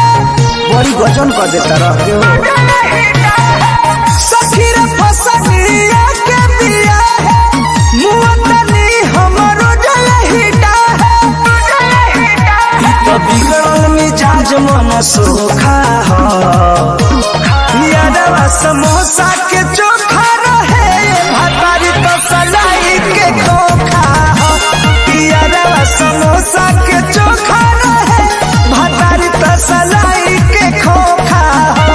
गजन कर देता रहे हो सखीर फसनिया के बिया है मुअतनी हमरो जलहिटा है तो बिगड़ल मिजाज मन सोखा हो यादवा समोसा के चोखा रहे भतारी तो सलाई के धोखा हो यादवा समोसा के चोखा रहे भतारी तो सलाई के खोखा हो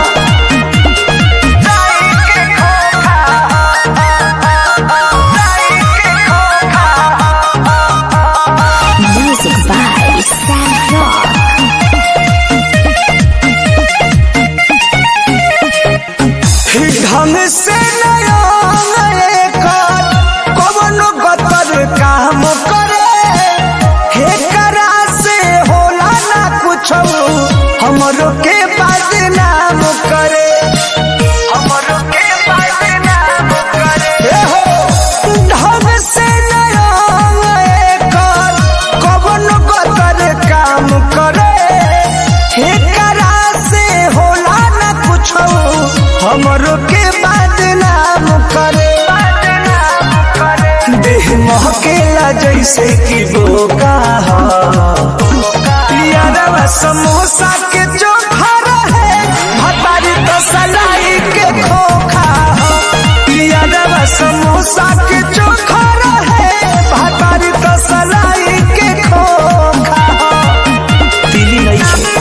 Music by Sad Rock. ढंग से नया कौन गतर काम करे हे करा से होला ना कुछ हमरो के बदनाम करे हमरो के बदनाम करे हो ढंग से नया कौन गतर काम करे हे करा से होला ना कुछ हमरो के बदनाम करे देह महकेला जैसे कि बोका हो यादवा समोसा के चोखा रहे भतारी तो सलाई के खोखा हो यादवा समोसा के चोखा रहे भतारी तो सलाई के खोखा हो दिली नहीं है।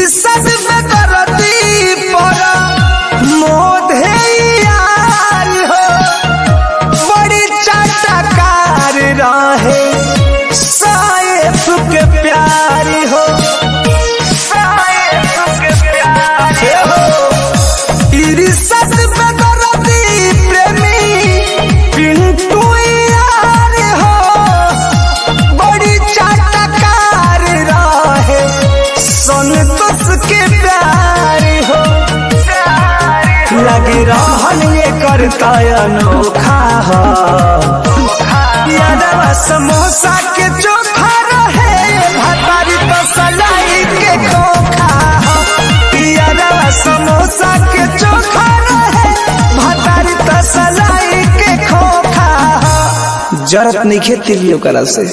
सब में करती पर मोधे यार हो बड़ी चाटकार रहे साइफ के प्यारी हो साइफ के प्यारी हो इरिसत में करती प्रेमी पिंटू यार हो बड़ी चाटकार रहे संतोष के प्यारी हो लगे रहन ये करता अनोखा हो यादवा समोसा के चोखा रहे भतारी तो सलाई के खोखा हो यादवा समोसा के चोखा रहे भतारी तो सलाई के खोखा हो जरत नहीं खेती लियो करा से।